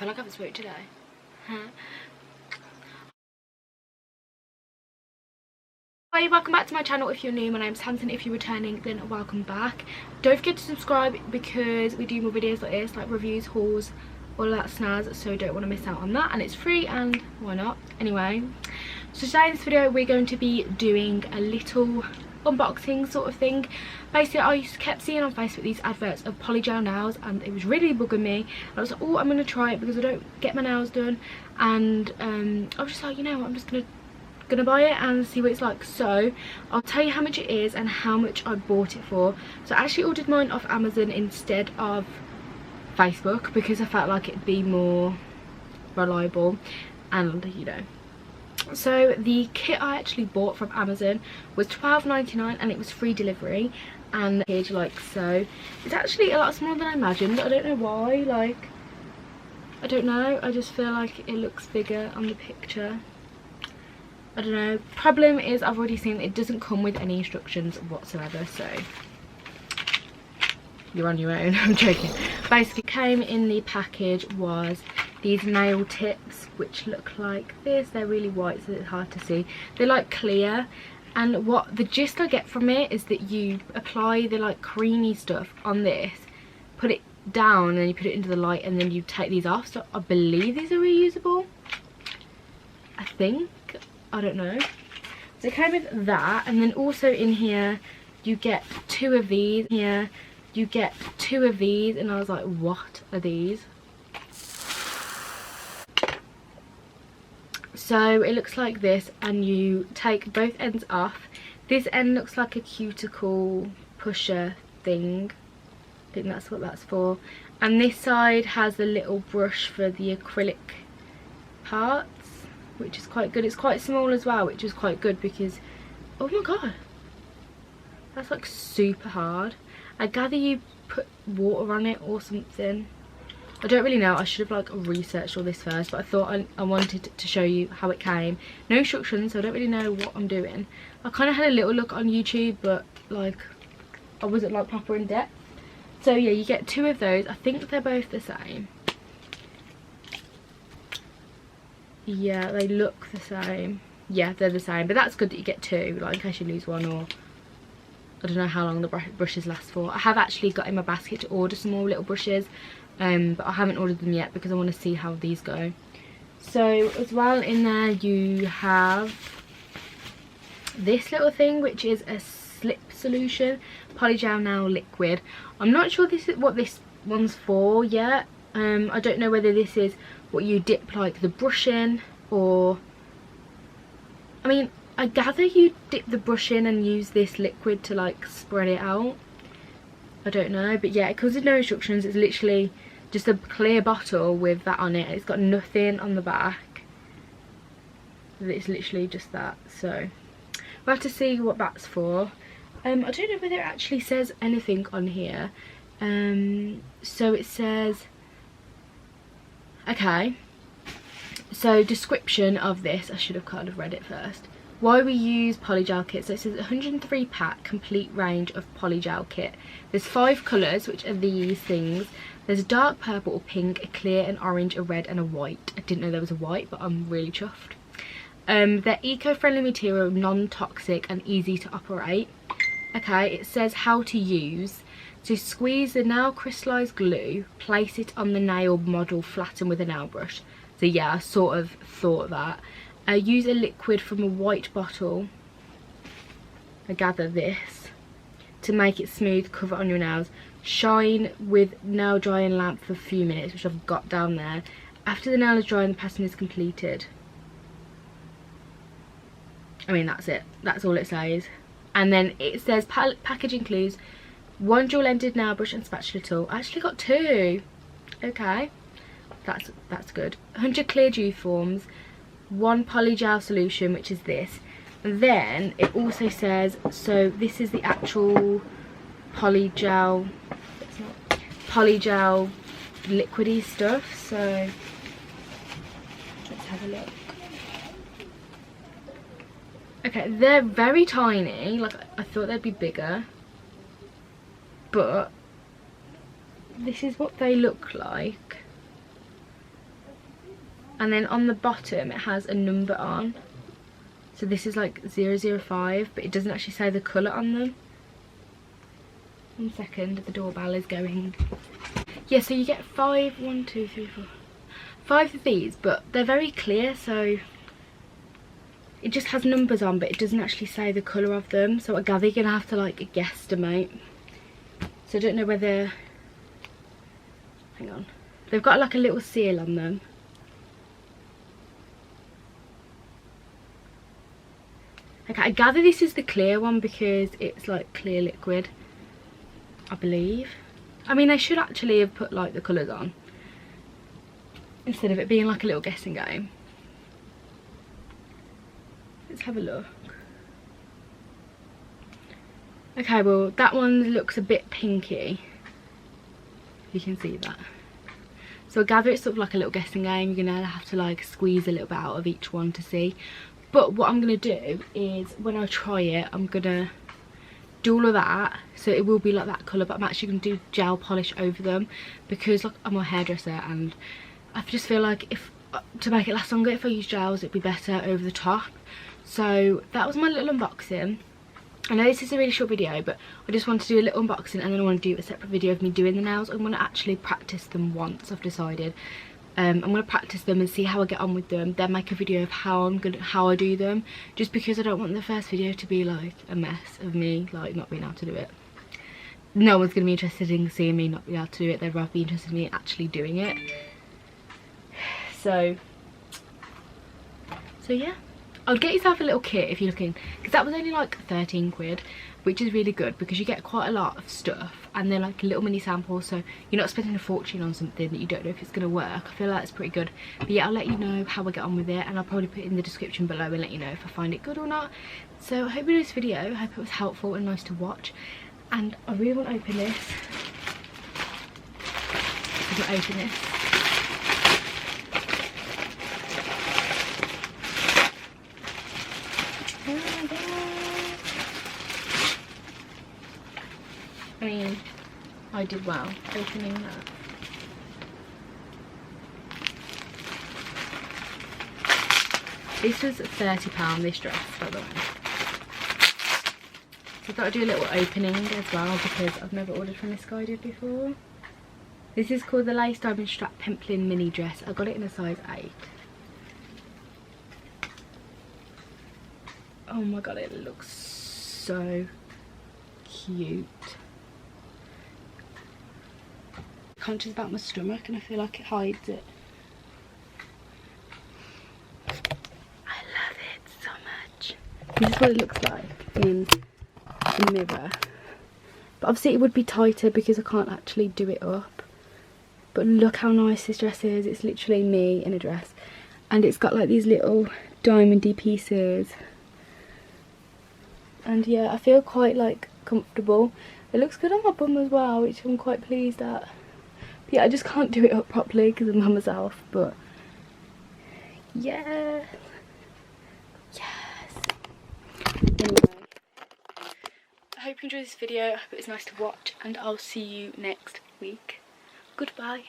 feel like I haven't spoken today. Hi, welcome back to my channel. If you're new, my name's Hanson. If you're returning, then welcome back. Don't forget to subscribe because we do more videos like this, like reviews, hauls, all of that snazz, so don't want to miss out on that, and it's free, and why not? Anyway, so today in this video we're going to be doing a little unboxing sort of thing. Basically, I kept seeing on Facebook these adverts of polygel nails, and it was really bugging me. I was like, oh, I'm gonna try it because I don't get my nails done, and I was just like, you know what, I'm just gonna buy it and see what it's like. So I'll tell you how much it is and how much I bought it for. So I actually ordered mine off Amazon instead of Facebook because I felt like it'd be more reliable, and you know. So the kit I actually bought from Amazon was £12.99 and it was free delivery, and the package like so. It's actually a lot smaller than I imagined. I don't know why, like, I don't know, I just feel like it looks bigger on the picture. I don't know. Problem is, I've already seen it doesn't come with any instructions whatsoever, so you're on your own. I'm joking. Basically, came in the package was these nail tips, which look like this. They're really white, so it's hard to see. They're like clear, and what the gist I get from it is that you apply the like creamy stuff on this, put it down, and then you put it into the light, and then you take these off. So I believe these are reusable, I think. I don't know. So it came with that, and then also in here you get 2 of these. Here you get 2 of these, and I was like, what are these? So it looks like this, and you take both ends off. This end looks like a cuticle pusher thing. I think that's what that's for. And this side has a little brush for the acrylic parts, which is quite good. It's quite small as well, which is quite good because, oh my god, that's like super hard. I gather you put water on it or something. I don't really know. I should have like researched all this first, but I thought I wanted to show you how it came. No instructions, so I don't really know what I'm doing. I kind of had a little look on YouTube, but like I wasn't like proper in depth. So yeah, you get 2 of those. I think they're both the same. Yeah, they look the same. Yeah, they're the same, but that's good that you get 2, like in case you lose one, or I don't know how long the brushes last for. I have actually got in my basket to order some more little brushes, but I haven't ordered them yet because I want to see how these go. So as well in there you have this little thing, which is a slip solution, polygel nail liquid. I'm not sure this is what this one's for yet. I don't know whether this is what you dip like the brush in, or I mean, I gather you dip the brush in and use this liquid to like spread it out. I don't know, but yeah, it comes with no instructions. It's literally just a clear bottle with that on it. It's got nothing on the back. It's literally just that. So we'll have to see what that's for. I don't know whether it actually says anything on here. So it says, okay, so description of this, I should have kind of read it first. Why we use polygel kit. So it says 103 pack complete range of polygel kit. There's 5 colours, which are these things. There's a dark purple or pink, a clear, an orange, a red and a white. I didn't know there was a white, but I'm really chuffed. They're eco-friendly material, non-toxic and easy to operate. Okay, it says how to use. So squeeze the nail crystallized glue, place it on the nail model, flatten with a nail brush. So yeah, I sort of thought that. Use a liquid from a white bottle, I gather this, to make it smooth, cover on your nails. Shine with nail drying lamp for a few minutes, which I've got down there. After the nail is dry and the pattern is completed. I mean, that's it. That's all it says. And then it says package includes 1 dual-ended nail brush and spatula tool. I actually got 2. Okay, that's good. 100 clear dew forms, 1 polygel solution, which is this. And then it also says, so this is the actual polygel liquidy stuff. So let's have a look. Okay, they're very tiny. Like, I thought they'd be bigger, but this is what they look like. and then on the bottom it has a number on. So this is like 005, but it doesn't actually say the colour on them. 1 second, the doorbell is going. Yeah, so you get 5 of these, but they're very clear, so it just has numbers on, but it doesn't actually say the colour of them. So I gather you're gonna have to like guesstimate. So I don't know whether, hang on, they've got like a little seal on them. Okay, I gather this is the clear one because it's like clear liquid, I believe. I mean, they should actually have put like the colours on instead of it being like a little guessing game. Let's have a look. Okay, well that one looks a bit pinky. You can see that. So I gather it's sort of like a little guessing game. You're gonna have to like squeeze a little bit out of each one to see. But what I'm gonna do is when I try it, I'm gonna do all of that, so it will be like that colour, but I'm actually going to do gel polish over them because like I'm a hairdresser and I just feel like if to make it last longer, if I use gels it'd be better over the top. So that was my little unboxing. I know this is a really short video, but I just wanted to do a little unboxing and then I want to do a separate video of me doing the nails. I'm going to actually practice them once, I've decided. I'm going to practice them and see how I get on with them, then make a video of how I do them, just because I don't want the first video to be like a mess of me like not being able to do it. No one's going to be interested in seeing me not be able to do it, they'd rather be interested in me actually doing it. So yeah, I'd get yourself a little kit if you're looking, because that was only like 13 quid, which is really good because you get quite a lot of stuff and they're like little mini samples, so you're not spending a fortune on something that you don't know if it's going to work. I feel like it's pretty good. But yeah, I'll let you know how I get on with it and I'll probably put it in the description below and let you know if I find it good or not. So I hope you enjoyed this video, I hope it was helpful and nice to watch, and I really want to open this. I'm going to open this. I mean, I did well opening that. This was £30, this dress, by the way. So I thought I'd do a little opening as well because I've never ordered from Misguided before. This is called the Lace Diamond Strap Pimpling Mini Dress. I got it in a size 8. Oh my god, it looks so cute. Conscious about my stomach and I feel like it hides it. I love it so much. This is what it looks like in the mirror, but obviously it would be tighter because I can't actually do it up. But look how nice this dress is. It's literally me in a dress and it's got like these little diamondy pieces, and yeah, I feel quite like comfortable. It looks good on my bum as well, which I'm quite pleased at. Yeah, I just can't do it up properly because I'm by myself, but yeah, yes. Anyway, I hope you enjoyed this video. I hope it was nice to watch and I'll see you next week. Goodbye.